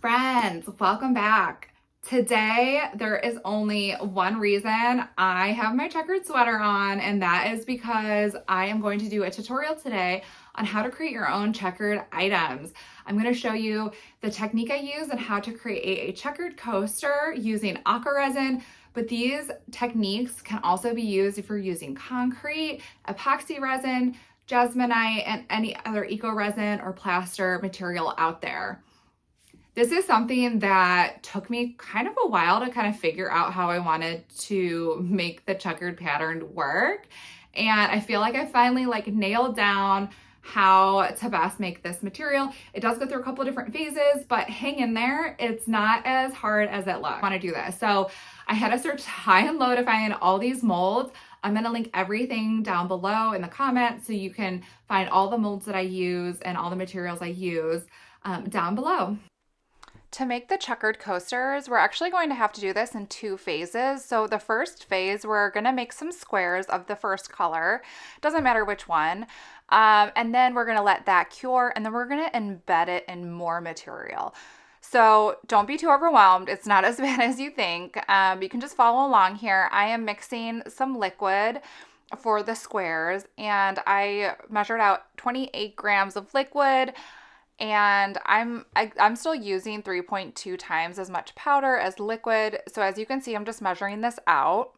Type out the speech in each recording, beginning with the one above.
Friends, welcome back. Today, there is only one reason I have my checkered sweater on, and that is because I am going to do a tutorial today on how to create your own checkered items. I'm going to show you the technique I use and how to create a checkered coaster using Aqua Resin, but these techniques can also be used if you're using concrete, epoxy resin, Jesmonite, and any other eco resin or plaster material out there. This is something that took me kind of a while to kind of figure out how I wanted to make the checkered pattern work. And I feel like I finally nailed down how to best make this material. It does go through a couple of different phases, but hang in there. It's not as hard as it looks. I want to do this. So I had to search high and low to find all these molds. I'm going to link everything down below in the comments so you can find all the molds that I use and all the materials I use down below. To make the checkered coasters, we're actually going to have to do this in two phases. So the first phase, we're going to make some squares of the first color. Doesn't matter which one. And then we're going to let that cure, and then we're going to embed it in more material. So don't be too overwhelmed. It's not as bad as you think. You can just follow along here. I am mixing some liquid for the squares, and I measured out 28 grams of liquid. And I'm still using 3.2 times as much powder as liquid. So as you can see, I'm just measuring this out.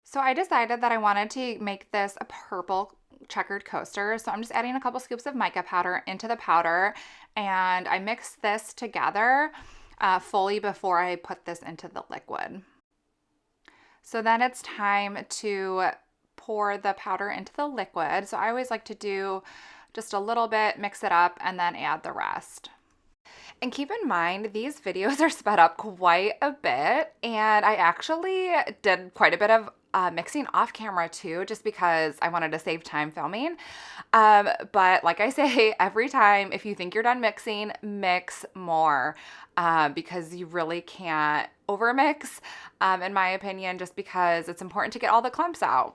So I decided that I wanted to make this a purple checkered coaster. So I'm just adding a couple scoops of mica powder into the powder, and I mix this together fully before I put this into the liquid. So then it's time to pour the powder into the liquid. So I always like to do just a little bit, mix it up, and then add the rest. And keep in mind, these videos are sped up quite a bit, and I actually did quite a bit of mixing off camera too, just because I wanted to save time filming. But like I say, every time, if you think you're done mixing, mix more, because you really can't overmix, in my opinion, just because it's important to get all the clumps out.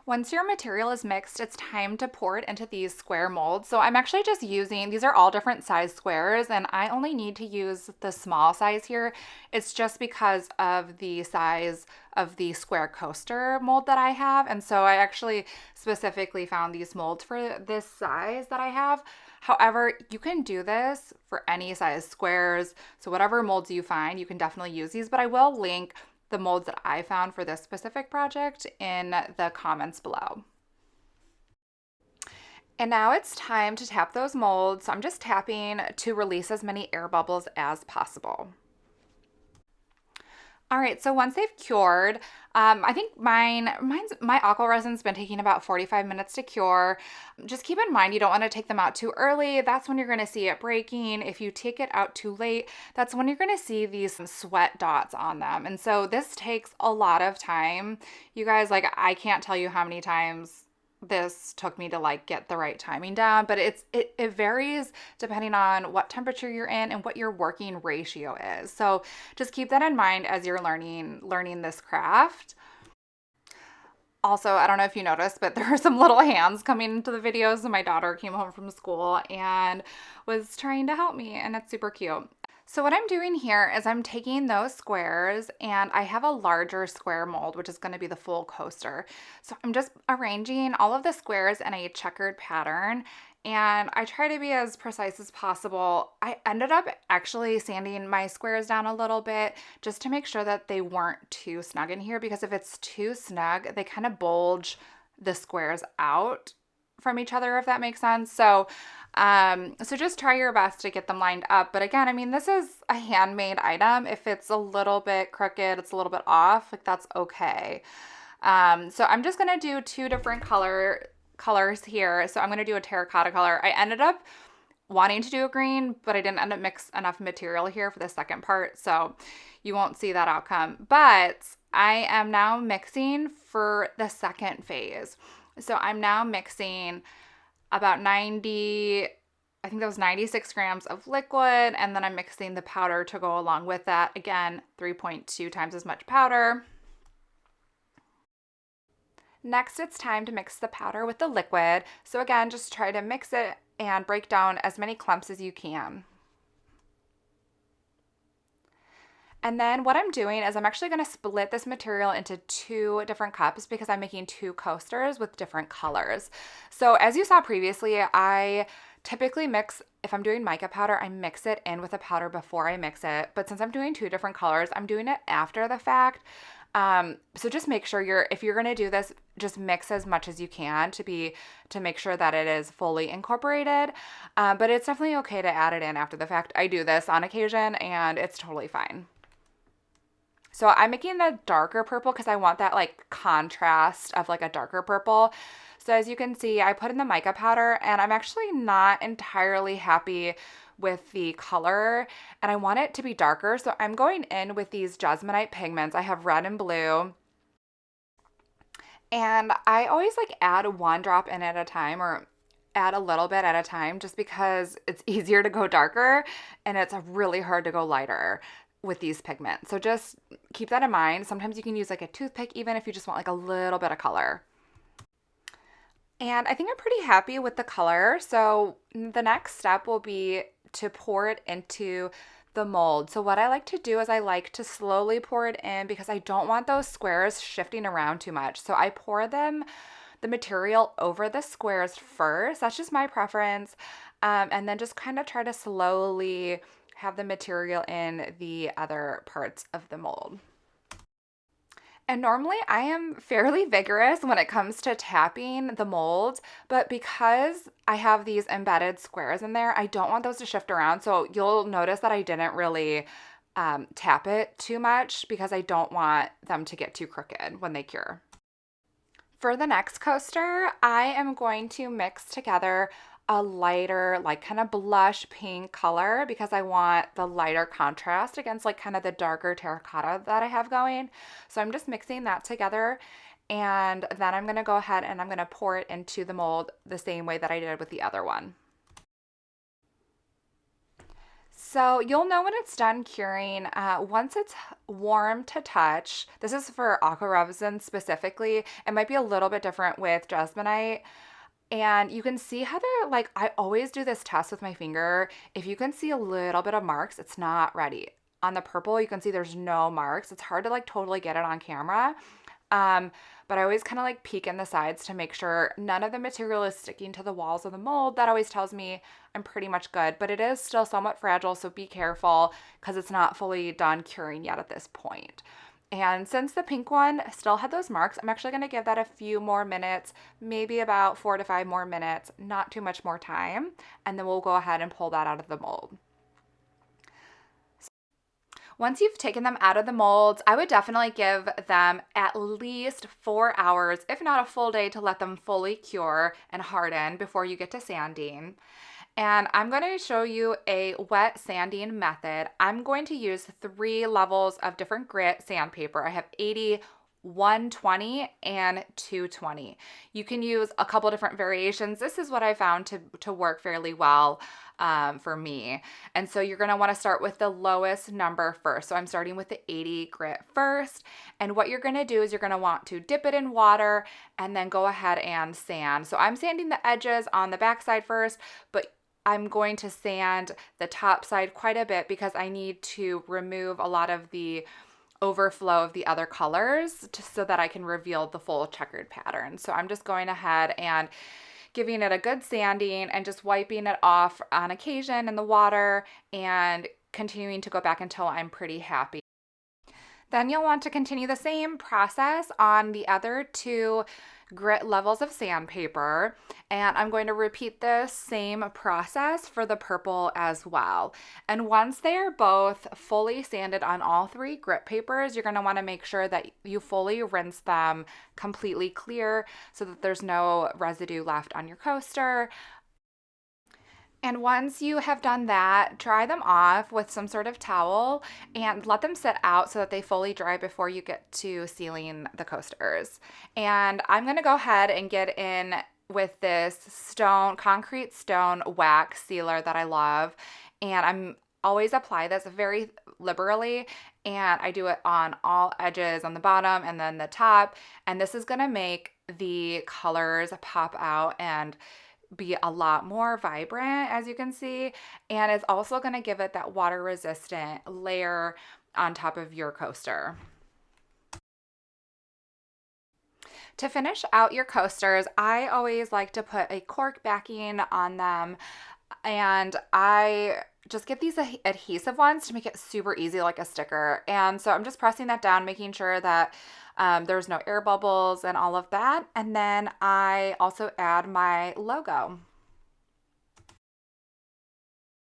Once your material is mixed, it's time to pour it into these square molds. So I'm actually just using, these are all different size squares, and I only need to use the small size here. It's just because of the size of the square coaster mold that I have. And so I actually specifically found these molds for this size that I have. However, you can do this for any size squares. So whatever molds you find, you can definitely use these, but I will link the molds that I found for this specific project in the comments below. And now it's time to tap those molds. So I'm just tapping to release as many air bubbles as possible. All right, so once they've cured, I think my Aqua Resin's been taking about 45 minutes to cure. Just keep in mind, you don't want to take them out too early. That's when you're going to see it breaking. If you take it out too late, that's when you're going to see these sweat dots on them. And so this takes a lot of time. You guys, I can't tell you how many times this took me to get the right timing down, but it varies depending on what temperature you're in and what your working ratio is. So just keep that in mind as you're learning this craft. Also, I don't know if you noticed, but there are some little hands coming into the videos. So my daughter came home from school and was trying to help me, and it's super cute. So what I'm doing here is I'm taking those squares, and I have a larger square mold, which is going to be the full coaster. So I'm just arranging all of the squares in a checkered pattern, and I try to be as precise as possible. I ended up actually sanding my squares down a little bit just to make sure that they weren't too snug in here, because if it's too snug, they kind of bulge the squares out from each other, if that makes sense. So just try your best to get them lined up. But again, I mean, this is a handmade item. If it's a little bit crooked, it's a little bit off, that's okay. So I'm just going to do two different colors here. So I'm going to do a terracotta color. I ended up wanting to do a green, but I didn't end up mix enough material here for the second part. So you won't see that outcome, but I am now mixing for the second phase. So I'm now mixing about 90, I think that was 96 grams of liquid, and then I'm mixing the powder to go along with that. Again, 3.2 times as much powder. Next, it's time to mix the powder with the liquid. So again, just try to mix it and break down as many clumps as you can. And then what I'm doing is I'm actually going to split this material into 2 different cups because I'm making 2 coasters with different colors. So as you saw previously, I typically mix, if I'm doing mica powder, I mix it in with a powder before I mix it. But since I'm doing 2 different colors, I'm doing it after the fact. So just make sure if you're going to do this, just mix as much as you can to make sure that it is fully incorporated. But it's definitely okay to add it in after the fact. I do this on occasion and it's totally fine. So I'm making the darker purple because I want that like contrast of like a darker purple. So as you can see, I put in the mica powder and I'm actually not entirely happy with the color and I want it to be darker. So I'm going in with these Jesmonite pigments. I have red and blue. And I always like add 1 drop in at a time or add a little bit at a time just because it's easier to go darker and it's really hard to go lighter with these pigments. So just keep that in mind. Sometimes you can use like a toothpick even if you just want like a little bit of color. And I think I'm pretty happy with the color. So the next step will be to pour it into the mold. So what I like to do is I like to slowly pour it in because I don't want those squares shifting around too much. So I pour the material over the squares first. That's just my preference. And then just kind of try to slowly have the material in the other parts of the mold. And normally I am fairly vigorous when it comes to tapping the mold, but because I have these embedded squares in there, I don't want those to shift around. So you'll notice that I didn't really tap it too much because I don't want them to get too crooked when they cure. For the next coaster, I am going to mix together a lighter, like kind of blush pink color because I want the lighter contrast against like kind of the darker terracotta that I have going. So I'm just mixing that together and then I'm going to go ahead and I'm going to pour it into the mold the same way that I did with the other one. So you'll know when it's done curing once it's warm to touch. This is for Aqua Resin specifically. It might be a little bit different with Jesmonite. And you can see how they're like, I always do this test with my finger. If you can see a little bit of marks, it's not ready. On the purple, you can see there's no marks. It's hard to like totally get it on camera. But I always kind of like peek in the sides to make sure none of the material is sticking to the walls of the mold. That always tells me I'm pretty much good, but it is still somewhat fragile, so be careful because it's not fully done curing yet at this point. And since the pink one still had those marks, I'm actually going to give that a few more minutes, maybe about 4 to 5 more minutes, not too much more time, and then we'll go ahead and pull that out of the mold. Once you've taken them out of the molds, I would definitely give them at least 4 hours, if not a full day, to let them fully cure and harden before you get to sanding. And I'm going to show you a wet sanding method. I'm going to use 3 levels of different grit sandpaper. I have 80, 120, and 220. You can use a couple different variations. This is what I found to work fairly well for me. And so you're going to want to start with the lowest number first. So I'm starting with the 80 grit first. And what you're going to do is you're going to want to dip it in water and then go ahead and sand. So I'm sanding the edges on the back side first, but I'm going to sand the top side quite a bit because I need to remove a lot of the overflow of the other colors just so that I can reveal the full checkered pattern. So I'm just going ahead and giving it a good sanding and just wiping it off on occasion in the water and continuing to go back until I'm pretty happy. Then you'll want to continue the same process on the other 2 grit levels of sandpaper, and I'm going to repeat this same process for the purple as well. And once they are both fully sanded on all 3 grit papers, you're going to want to make sure that you fully rinse them completely clear so that there's no residue left on your coaster. And once you have done that, dry them off with some sort of towel and let them sit out so that they fully dry before you get to sealing the coasters. And I'm going to go ahead and get in with this concrete stone wax sealer that I love. And I'm always apply this very liberally, and I do it on all edges, on the bottom and then the top. And this is going to make the colors pop out and be a lot more vibrant, as you can see, and it's also going to give it that water resistant layer on top of your coaster. To finish out your coasters, I always like to put a cork backing on them, and I just get these adhesive ones to make it super easy, like a sticker. And so I'm just pressing that down, making sure that there's no air bubbles and all of that. And then I also add my logo.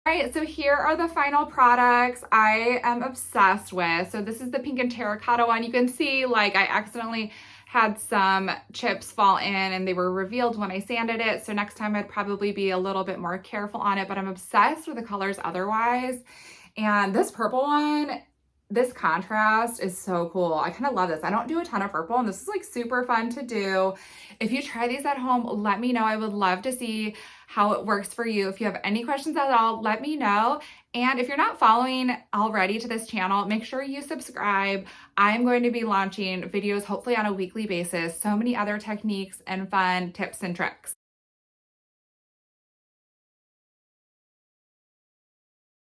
All right, so here are the final products I am obsessed with. So this is the pink and terracotta one. You can see like I accidentally had some chips fall in and they were revealed when I sanded it. So next time I'd probably be a little bit more careful on it, but I'm obsessed with the colors otherwise. And this purple one, this contrast is so cool. I kind of love this. I don't do a ton of purple and this is like super fun to do. If you try these at home, let me know. I would love to see how it works for you. If you have any questions at all, let me know. And if you're not following already to this channel, make sure you subscribe. I'm going to be launching videos hopefully on a weekly basis. So many other techniques and fun tips and tricks.